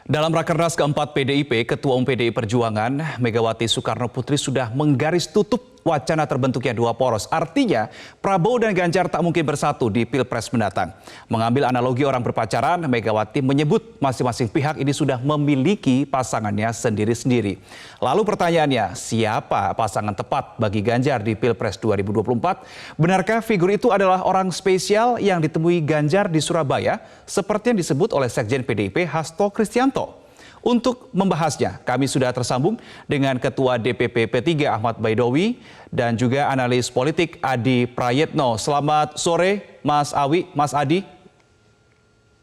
Dalam Rakernas keempat PDIP, Ketua Umum PDI Perjuangan Megawati Soekarno Putri sudah menggaris tutup wacana terbentuknya dua poros. Artinya Prabowo dan Ganjar tak mungkin bersatu di Pilpres mendatang. Mengambil analogi orang berpacaran, Megawati menyebut masing-masing pihak ini sudah memiliki pasangannya sendiri-sendiri. Lalu pertanyaannya, siapa pasangan tepat bagi Ganjar di Pilpres 2024? Benarkah figur itu adalah orang spesial yang ditemui Ganjar di Surabaya seperti yang disebut oleh Sekjen PDIP Hasto Kristianto? Untuk membahasnya, kami sudah tersambung dengan Ketua DPP P3 Ahmad Baidowi dan juga analis politik Adi Prayetno. Selamat sore Mas Awi, Mas Adi.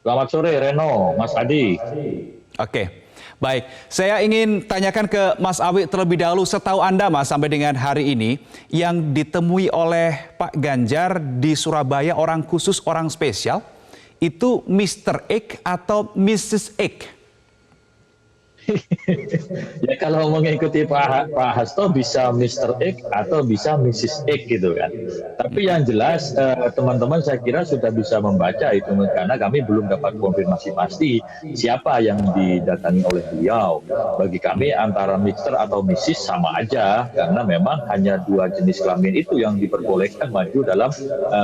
Selamat sore Reno, Mas Adi. Oke, baik. Saya ingin tanyakan ke Mas Awi terlebih dahulu. Setahu Anda Mas, sampai dengan hari ini yang ditemui oleh Pak Ganjar di Surabaya orang khusus, orang spesial, itu Mr. X atau Mrs. X? Ya kalau mengikuti Pak Hasto bisa Mr. X atau bisa Mrs. X gitu kan. Tapi yang jelas teman-teman saya kira sudah bisa membaca itu karena kami belum dapat konfirmasi pasti siapa yang didatangi oleh beliau. Bagi kami antara Mr. atau Mrs. sama aja karena memang hanya dua jenis kelamin itu yang diperbolehkan maju dalam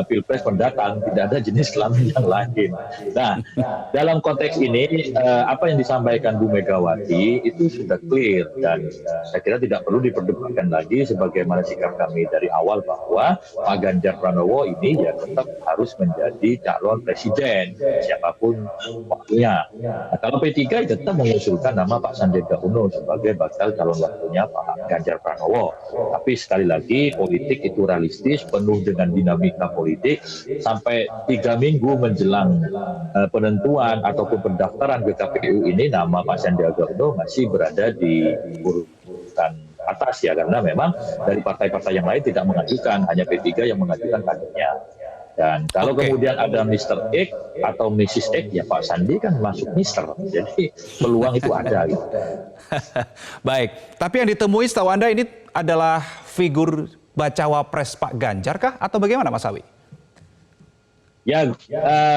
Pilpres mendatang, tidak ada jenis kelamin yang lain. Nah, dalam konteks ini apa yang disampaikan Bu Megawati itu sudah clear dan saya kira tidak perlu diperdebatkan lagi sebagaimana sikap kami dari awal bahwa Pak Ganjar Pranowo ini ya tetap harus menjadi calon presiden siapapun waktunya. Nah, kalau P3 tetap mengusulkan nama Pak Sandiaga Uno sebagai bakal calon waktunya Pak Ganjar Pranowo. Tapi sekali lagi politik itu realistis, penuh dengan dinamika politik sampai 3 minggu menjelang penentuan ataupun pendaftaran ke KPU ini nama Pak Sandiaga Uno masih berada di urutan atas ya karena memang dari partai-partai yang lain tidak mengajukan, hanya P3 yang mengajukan kadernya. Dan kalau kemudian ada Mr. X atau Mrs. X ya Pak Sandi kan masuk Mr. Jadi peluang itu ada gitu. Baik, tapi yang ditemui setahu Anda ini adalah figur bacawa pres Pak Ganjar kah atau bagaimana Mas Awi? Ya,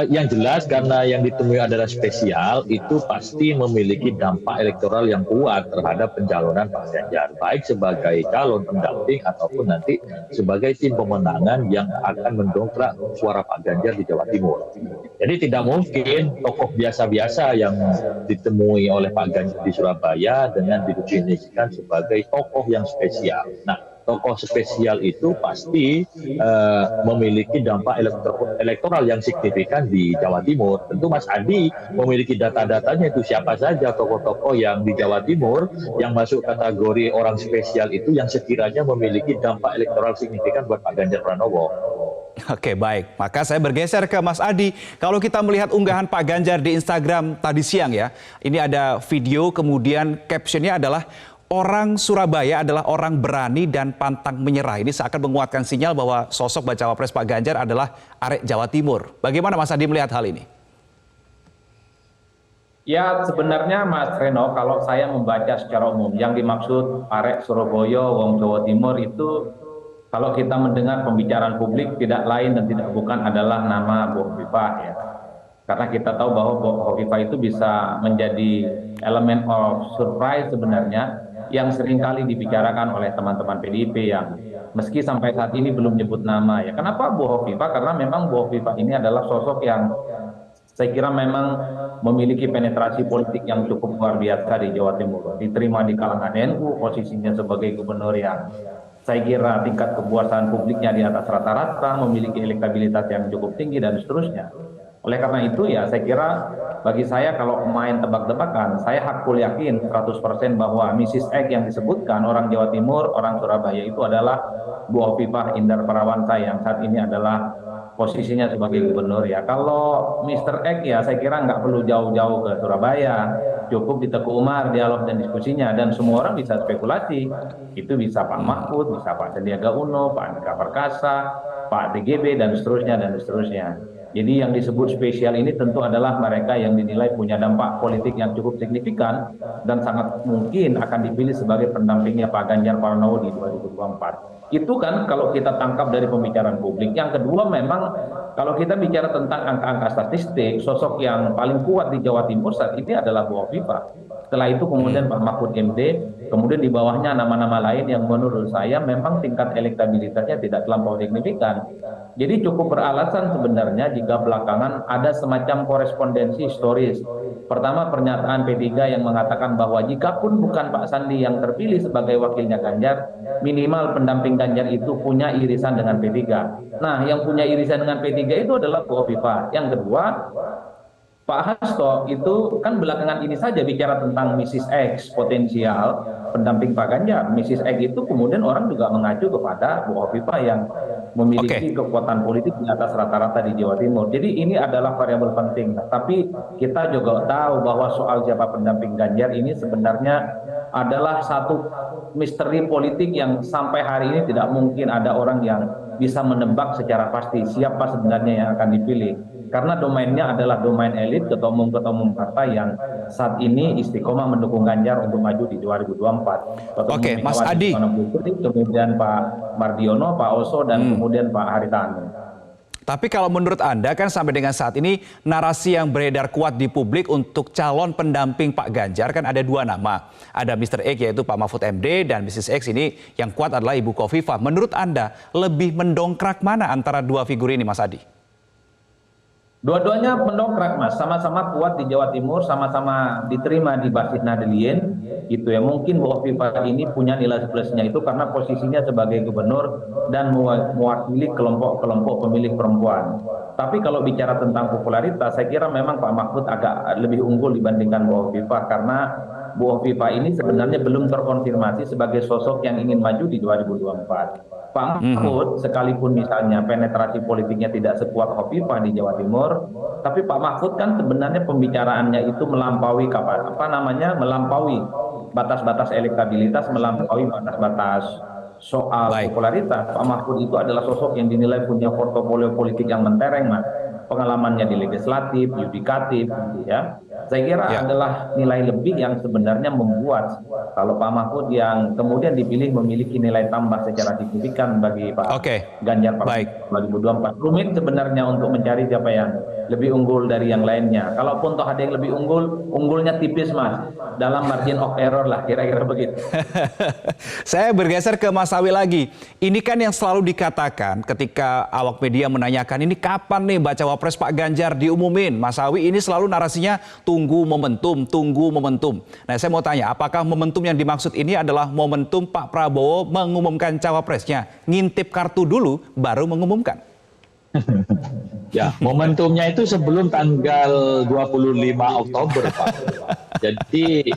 yang jelas karena yang ditemui adalah spesial, itu pasti memiliki dampak elektoral yang kuat terhadap pencalonan Pak Ganjar, baik sebagai calon pendamping ataupun nanti sebagai tim pemenangan yang akan mendongkrak suara Pak Ganjar di Jawa Timur. Jadi tidak mungkin tokoh biasa-biasa yang ditemui oleh Pak Ganjar di Surabaya dengan didefinisikan sebagai tokoh yang spesial. Nah, tokoh spesial itu pasti memiliki dampak elektoral yang signifikan di Jawa Timur. Tentu Mas Adi memiliki data-datanya itu siapa saja tokoh-tokoh yang di Jawa Timur yang masuk kategori orang spesial itu yang sekiranya memiliki dampak elektoral signifikan buat Pak Ganjar Pranowo. Oke, baik. Maka saya bergeser ke Mas Adi. Kalau kita melihat unggahan Pak Ganjar di Instagram tadi siang ya, ini ada video kemudian captionnya adalah orang Surabaya adalah orang berani dan pantang menyerah. Ini seakan menguatkan sinyal bahwa sosok bacawa pres Pak Ganjar adalah arek Jawa Timur. Bagaimana Mas Adi melihat hal ini? Ya sebenarnya Mas Reno, kalau saya membaca secara umum, yang dimaksud arek Surabaya, wong Jawa Timur itu kalau kita mendengar pembicaraan publik tidak lain dan tidak bukan adalah nama Bu Hovifah ya. Karena kita tahu bahwa Bu Hovifah itu bisa menjadi elemen of surprise sebenarnya yang seringkali dibicarakan oleh teman-teman PDIP yang meski sampai saat ini belum nyebut nama ya. Kenapa Bu Hovifah? Karena memang Bu Hovifah ini adalah sosok yang saya kira memang memiliki penetrasi politik yang cukup luar biasa di Jawa Timur. Diterima di kalangan NU, posisinya sebagai gubernur yang saya kira tingkat kepuasan publiknya di atas rata-rata, memiliki elektabilitas yang cukup tinggi dan seterusnya. Oleh karena itu ya saya kira bagi saya kalau main tebak-tebakan, saya hakul yakin 100% bahwa Mrs. X yang disebutkan orang Jawa Timur, orang Surabaya itu adalah Bu Hovifah Indar Parawansa yang saat ini adalah posisinya sebagai gubernur ya. Kalau Mr. X ya saya kira nggak perlu jauh-jauh ke Surabaya, cukup di Teguh Umar dialog dan diskusinya dan semua orang bisa spekulasi. Itu bisa Pak Mahfud, bisa Pak Sandiaga Uno, Pak Andika Perkasa, Pak TGB dan seterusnya dan seterusnya. Jadi yang disebut spesial ini tentu adalah mereka yang dinilai punya dampak politik yang cukup signifikan dan sangat mungkin akan dipilih sebagai pendampingnya Pak Ganjar Pranowo di 2024. Itu kan kalau kita tangkap dari pembicaraan publik. Yang kedua memang kalau kita bicara tentang angka-angka statistik, sosok yang paling kuat di Jawa Timur saat ini adalah Bu Hovifah. Setelah itu kemudian Pak Mahfud MD, kemudian di bawahnya nama-nama lain yang menurut saya memang tingkat elektabilitasnya tidak terlampau signifikan. Jadi cukup beralasan sebenarnya jika belakangan ada semacam korespondensi historis. Pertama, pernyataan P3 yang mengatakan bahwa jikapun bukan Pak Sandi yang terpilih sebagai wakilnya Ganjar, minimal pendamping Ganjar itu punya irisan dengan P3. Nah, yang punya irisan dengan P3 itu adalah Bu Hovifah. Yang kedua, Pak Hasto itu kan belakangan ini saja bicara tentang Mrs. X potensial pendamping Pak Ganjar. Mrs. X itu kemudian orang juga mengacu kepada Bu Hovifah yang memiliki kekuatan politik di atas rata-rata di Jawa Timur. Jadi ini adalah variabel penting. Tapi kita juga tahu bahwa soal siapa pendamping Ganjar ini sebenarnya adalah satu misteri politik yang sampai hari ini tidak mungkin ada orang yang bisa menebak secara pasti siapa sebenarnya yang akan dipilih. Karena domainnya adalah domain elit ketua umum partai yang saat ini istiqomah mendukung Ganjar untuk maju di 2024. Oke, Mas Adi. Kemudian Pak Mardiono, Pak Oso, dan kemudian Pak Haritanu. Tapi kalau menurut Anda kan sampai dengan saat ini narasi yang beredar kuat di publik untuk calon pendamping Pak Ganjar kan ada dua nama. Ada Mr. X yaitu Pak Mahfud MD dan Mrs. X ini yang kuat adalah Ibu Khofifah. Menurut Anda lebih mendongkrak mana antara dua figur ini, Mas Adi? Dua-duanya mendongkrak, Mas, sama-sama kuat di Jawa Timur, sama-sama diterima di basis Nahdliyin, gitu ya. Mungkin Bu Hovifah ini punya nilai plusnya itu karena posisinya sebagai gubernur dan mewakili kelompok-kelompok pemilih perempuan. Tapi kalau bicara tentang popularitas, saya kira memang Pak Mahfud agak lebih unggul dibandingkan Bu Hovifah karena Bu Hovifah ini sebenarnya belum terkonfirmasi sebagai sosok yang ingin maju di 2024. Pak Mahfud sekalipun misalnya penetrasi politiknya tidak sekuat Hovifah di Jawa Timur, tapi Pak Mahfud kan sebenarnya pembicaraannya itu melampaui melampaui batas-batas elektabilitas, melampaui batas-batas soal popularitas. Pak Mahfud itu adalah sosok yang dinilai punya portofolio politik yang mentereng, Mas. Pengalamannya di legislatif, yudikatif, ya. Saya kira adalah nilai lebih yang sebenarnya membuat kalau Pak Mahfud yang kemudian dipilih memiliki nilai tambah secara signifikan bagi Pak Ganjar pada 2024. Rumit sebenarnya untuk mencari siapa yang lebih unggul dari yang lainnya. Kalaupun toh ada yang lebih unggul, unggulnya tipis, Mas. Dalam margin of error lah, kira-kira begitu. Saya bergeser ke Mas Sawi lagi. Ini kan yang selalu dikatakan ketika awak media menanyakan ini kapan nih bacawa pres Pak Ganjar diumumin. Mas Sawi ini selalu narasinya tunggu momentum, tunggu momentum. Nah, saya mau tanya, apakah momentum yang dimaksud ini adalah momentum Pak Prabowo mengumumkan cawapresnya, ngintip kartu dulu baru mengumumkan? Ya, momentumnya itu sebelum tanggal 25 Oktober, Pak. Jadi,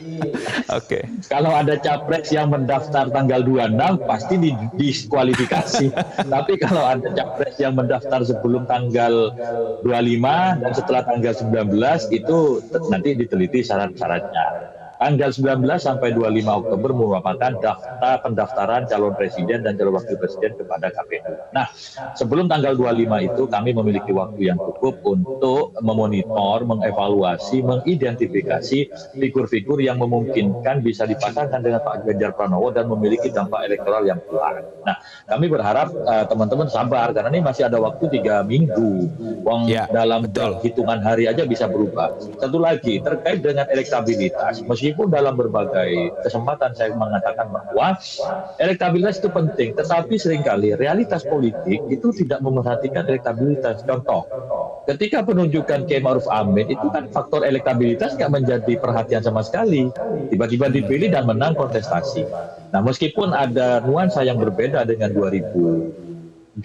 kalau ada capres yang mendaftar tanggal 26, pasti didiskualifikasi. Tapi kalau ada capres yang mendaftar sebelum tanggal 25 dan setelah tanggal 19, itu nanti diteliti syarat-syaratnya. Tanggal 19 sampai 25 Oktober merupakan daftar pendaftaran calon presiden dan calon wakil presiden kepada KPU. Nah, sebelum tanggal 25 itu kami memiliki waktu yang cukup untuk memonitor, mengevaluasi, mengidentifikasi figur-figur yang memungkinkan bisa dipasangkan dengan Pak Ganjar Pranowo dan memiliki dampak elektoral yang kuat. Nah, kami berharap teman-teman sabar karena ini masih ada waktu 3 minggu. Dalam hitungan hari aja bisa berubah. Satu lagi, terkait dengan elektabilitas, meskipun dalam berbagai kesempatan saya mengatakan bahwa elektabilitas itu penting, tetapi seringkali realitas politik itu tidak memerhatikan elektabilitas. Contoh, ketika penunjukan Kiai Ma'ruf Amin itu kan faktor elektabilitas nggak menjadi perhatian sama sekali. Tiba-tiba dipilih dan menang kontestasi. Nah, meskipun ada nuansa yang berbeda dengan 2019,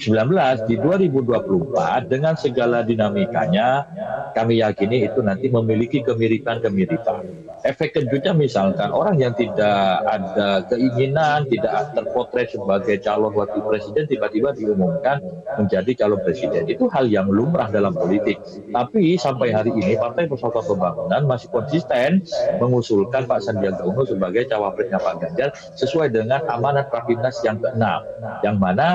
di 2024 dengan segala dinamikanya kami yakini itu nanti memiliki kemiripan-kemiripan. Efek kejutnya misalkan orang yang tidak ada keinginan, tidak terpotret sebagai calon wakil presiden tiba-tiba diumumkan menjadi calon presiden. Itu hal yang lumrah dalam politik. Tapi sampai hari ini Partai Persatuan Pembangunan masih konsisten mengusulkan Pak Sandiaga Uno sebagai cawapresnya Pak Ganjar sesuai dengan amanat Rapimnas yang ke-6. Yang mana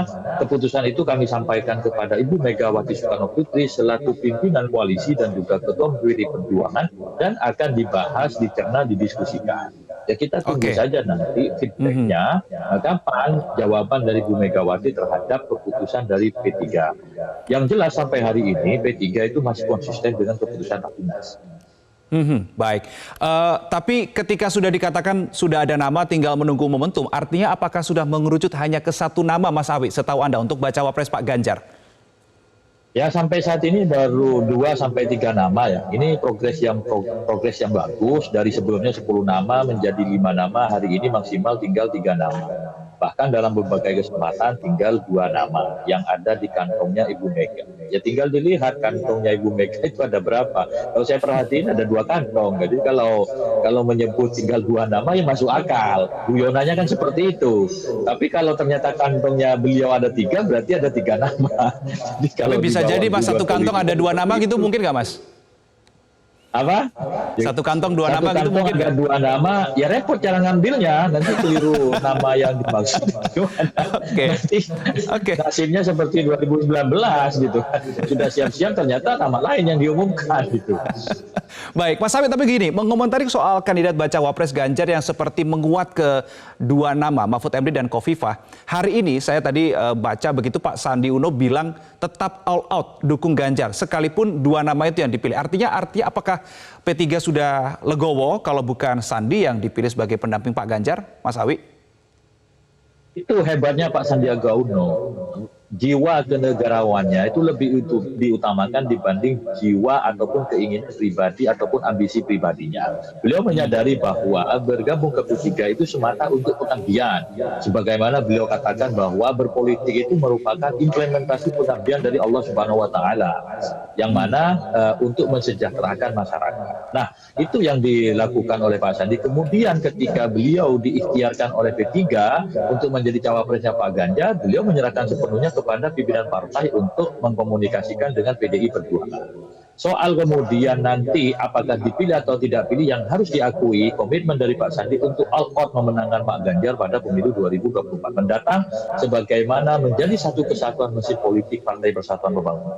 keputusan itu kami sampaikan kepada Ibu Megawati Soekarno Putri selaku pimpinan koalisi dan juga Ketua PDI Perjuangan dan akan dibahas, dicerna, didiskusikan. Ya kita tunggu Oke. saja nanti feedbacknya kapan jawaban dari Bu Megawati terhadap keputusan dari P3. Yang jelas sampai hari ini P3 itu masih konsisten dengan keputusan Rapimnas. Baik. Tapi ketika sudah dikatakan sudah ada nama tinggal menunggu momentum, artinya apakah sudah mengerucut hanya ke satu nama Mas Awi setahu Anda untuk bacawa pres Pak Ganjar? Ya sampai saat ini baru 2 sampai 3 nama ya. Ini progres yang bagus, dari sebelumnya 10 nama menjadi 5 nama, hari ini maksimal tinggal 3 nama. Bahkan dalam berbagai kesempatan tinggal 2 nama yang ada di kantongnya Ibu Mega. Ya tinggal dilihat kantongnya Ibu Mega itu ada berapa. Kalau saya perhatiin ada 2 kantong. Jadi kalau menyebut tinggal 2 nama ya masuk akal. Guyonannya kan seperti itu. Tapi kalau ternyata kantongnya beliau ada 3, berarti ada 3 nama. Jadi Tapi kalau bisa jadi Mas satu kantong ada 2 nama gitu mungkin nggak Mas? apa? Satu kantong 2 nama gitu kantong mungkin ada nggak? 2 nama, ya repot cara ngambilnya, nanti keliru nama yang dimaksud. Oke. Nanti Oke. nasibnya seperti 2019 gitu. Sudah siap-siap ternyata nama lain yang diumumkan gitu. Baik, Mas Awi, tapi gini, mengomentari soal kandidat bacawa pres Ganjar yang seperti menguat ke 2 nama, Mahfud MD dan Khofifah. Hari ini saya tadi baca begitu Pak Sandi Uno bilang tetap all out dukung Ganjar, sekalipun 2 nama itu yang dipilih. Artinya apakah P3 sudah legowo kalau bukan Sandi yang dipilih sebagai pendamping Pak Ganjar, Mas Awi? Itu hebatnya Pak Sandiaga Uno. Jiwa kenegarawannya itu lebih diutamakan dibanding jiwa ataupun keinginan pribadi ataupun ambisi pribadinya. Beliau menyadari bahwa bergabung ke P3 itu semata untuk pengabdian. Sebagaimana beliau katakan bahwa berpolitik itu merupakan implementasi pengabdian dari Allah Subhanahu wa taala yang mana untuk mensejahterakan masyarakat. Nah, itu yang dilakukan oleh Pak Sandi. Kemudian ketika beliau diikhtiarkan oleh P3 untuk menjadi cawapresnya Pak Ganjar, beliau menyerahkan sepenuhnya kepada pimpinan partai untuk mengkomunikasikan dengan PDI Perjuangan. Soal kemudian nanti apakah dipilih atau tidak pilih, yang harus diakui komitmen dari Pak Sandi untuk all out memenangkan Pak Ganjar pada pemilu 2024 mendatang sebagaimana menjadi satu kesatuan mesin politik Partai Persatuan Pembangunan.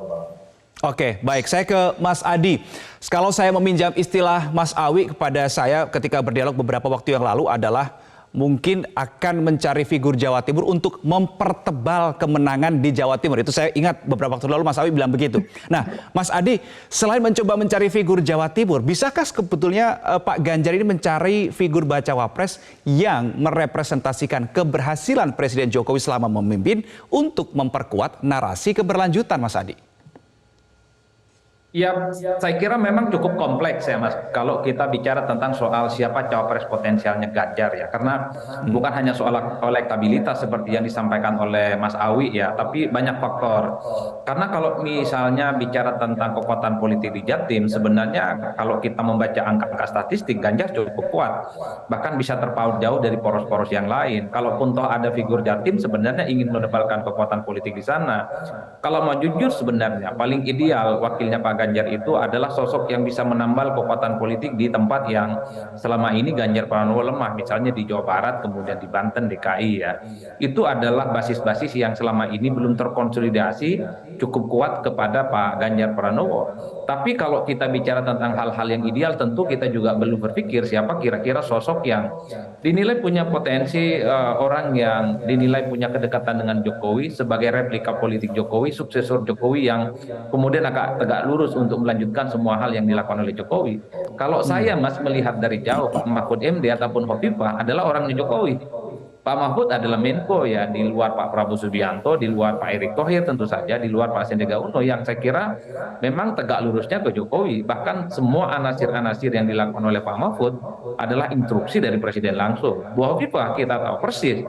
Oke, baik. Saya ke Mas Adi. Kalau saya meminjam istilah Mas Awi kepada saya ketika berdialog beberapa waktu yang lalu adalah mungkin akan mencari figur Jawa Timur untuk mempertebal kemenangan di Jawa Timur. Itu saya ingat beberapa waktu lalu Mas Awi bilang begitu. Nah, Mas Adi, selain mencoba mencari figur Jawa Timur, bisakah sebetulnya Pak Ganjar ini mencari figur bacawa pres yang merepresentasikan keberhasilan Presiden Jokowi selama memimpin untuk memperkuat narasi keberlanjutan, Mas Adi? Ya, saya kira memang cukup kompleks ya Mas, kalau kita bicara tentang soal siapa cawapres potensialnya Ganjar ya, karena bukan hanya soal elektabilitas seperti yang disampaikan oleh Mas Awi ya, tapi banyak faktor. Karena kalau misalnya bicara tentang kekuatan politik di Jatim, sebenarnya kalau kita membaca angka-angka statistik, Ganjar cukup kuat, bahkan bisa terpaut jauh dari poros-poros yang lain. Kalaupun toh ada figur Jatim, sebenarnya ingin menebalkan kekuatan politik di sana. Kalau mau jujur sebenarnya paling ideal wakilnya Pak Ganjar itu adalah sosok yang bisa menambal kekuatan politik di tempat yang selama ini Ganjar Pranowo lemah, misalnya di Jawa Barat, kemudian di Banten, DKI ya. Itu adalah basis-basis yang selama ini belum terkonsolidasi cukup kuat kepada Pak Ganjar Pranowo. Tapi kalau kita bicara tentang hal-hal yang ideal, tentu kita juga belum berpikir siapa kira-kira sosok yang dinilai punya potensi, orang yang dinilai punya kedekatan dengan Jokowi sebagai replika politik Jokowi, suksesor Jokowi yang kemudian agak tegak lurus untuk melanjutkan semua hal yang dilakukan oleh Jokowi. Kalau saya Mas melihat dari jauh, Pak Mahfud MD ataupun Khofifah adalah orangnya Jokowi. Pak Mahfud adalah Menko ya, di luar Pak Prabowo Subianto, di luar Pak Erick Thohir tentu saja, di luar Pak Sandiaga Uno yang saya kira memang tegak lurusnya ke Jokowi. Bahkan semua anasir-anasir yang dilakukan oleh Pak Mahfud adalah instruksi dari Presiden langsung. Bu Khofifah kita tahu persis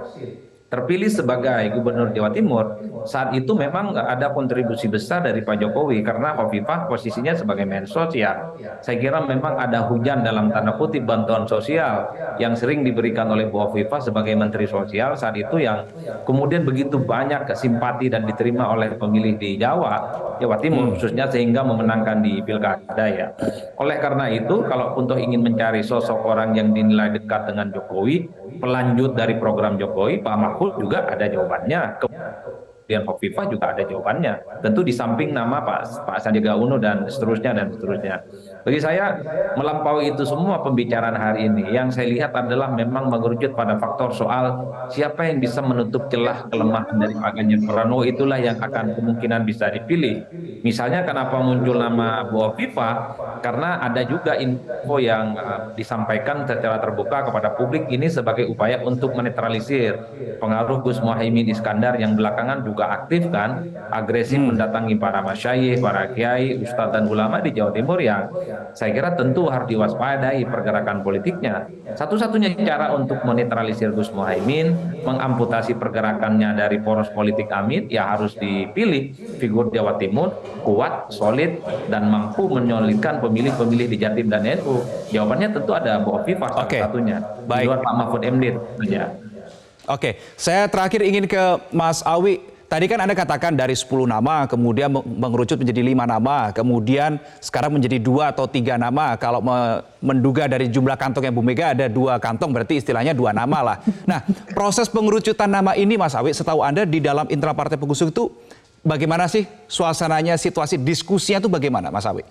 terpilih sebagai Gubernur Jawa Timur, saat itu memang ada kontribusi besar dari Pak Jokowi karena Khofifah posisinya sebagai Mensos ya. Saya kira memang ada hujan dalam tanda kutip bantuan sosial yang sering diberikan oleh Bu Khofifah sebagai Menteri Sosial saat itu yang kemudian begitu banyak simpati dan diterima oleh pemilih di Jawa Timur khususnya sehingga memenangkan di Pilkada ya. Oleh karena itu, kalaupun toh ingin mencari sosok orang yang dinilai dekat dengan Jokowi, pelanjut dari program Jokowi, Pak Mahfud juga ada jawabannya. Kemudian Khofifah juga ada jawabannya. Tentu di samping nama Pak Sandiaga Uno dan seterusnya dan seterusnya. Bagi saya melampaui itu semua pembicaraan hari ini. Yang saya lihat adalah memang mengerucut pada faktor soal siapa yang bisa menutup celah kelemahan dari Pak Ganjar Pranowo, itulah yang akan kemungkinan bisa dipilih. Misalnya kenapa muncul nama Bu Hovifa? Karena ada juga info yang disampaikan secara terbuka kepada publik ini sebagai upaya untuk menetralisir pengaruh Gus Muhaimin Iskandar yang belakangan juga aktif kan, agresif mendatangi para masyayikh, para kiai, ustadz dan ulama di Jawa Timur yang saya kira tentu harus diwaspadai pergerakan politiknya. Satu-satunya cara untuk menetralisir Gus Muhaimin, mengamputasi pergerakannya dari poros politik Amit, ya harus dipilih figur Jawa Timur kuat, solid, dan mampu menyolidkan pemilih-pemilih di Jatim dan NU. Jawabannya tentu ada Bu Hovifa satu-satunya. Di luar Pak Mahfud MD tentunya. Oke, saya terakhir ingin ke Mas Awi. Tadi kan Anda katakan dari 10 nama, kemudian mengerucut menjadi 5 nama, kemudian sekarang menjadi 2 atau 3 nama. Kalau menduga dari jumlah kantong yang Bu Mega ada 2 kantong, berarti istilahnya 2 nama lah. Nah, proses pengerucutan nama ini Mas Awi, setahu Anda di dalam internal partai pengusung itu bagaimana sih suasananya, situasi diskusinya itu bagaimana Mas Awi?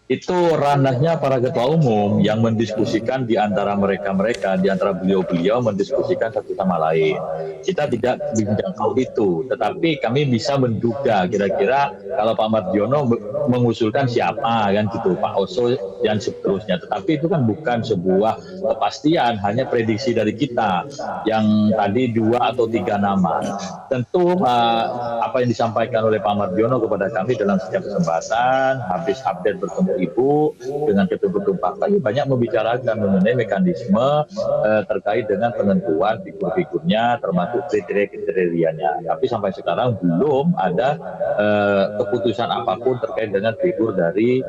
Itu ranahnya para ketua umum yang mendiskusikan di antara mereka-mereka, di antara beliau-beliau mendiskusikan satu sama lain. Kita tidak menjangkau itu, tetapi kami bisa menduga kira-kira kalau Pak Mardiono mengusulkan siapa kan gitu, Pak Oso dan seterusnya. Tetapi itu kan bukan sebuah kepastian, hanya prediksi dari kita yang tadi 2 atau 3 nama. Tentu apa yang disampaikan oleh Pak Mardiono kepada kami dalam setiap kesempatan, habis update bertemu Ibu dengan ketua-ketua partai banyak membicarakan mengenai mekanisme terkait dengan penentuan figur-figurnya termasuk kriteria-kriterianya. Tapi sampai sekarang belum ada keputusan apapun terkait dengan figur dari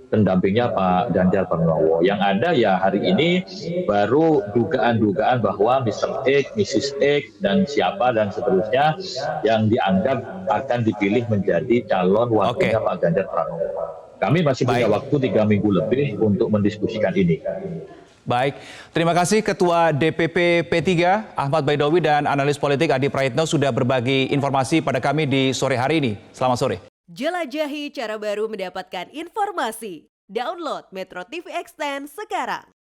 pendampingnya Pak Ganjar Pranowo. Yang ada ya hari ini baru dugaan-dugaan bahwa Mr. X, Mrs. X, dan siapa dan seterusnya yang dianggap akan dipilih menjadi calon wakilnya Pak Ganjar Pranowo. Kami masih punya waktu 3 minggu lebih untuk mendiskusikan ini. Baik, terima kasih Ketua DPP P3 Ahmad Baidowi dan analis politik Adi Praitno sudah berbagi informasi pada kami di sore hari ini. Selamat sore. Jelajahi cara baru mendapatkan informasi. Download Metro TV Extend sekarang.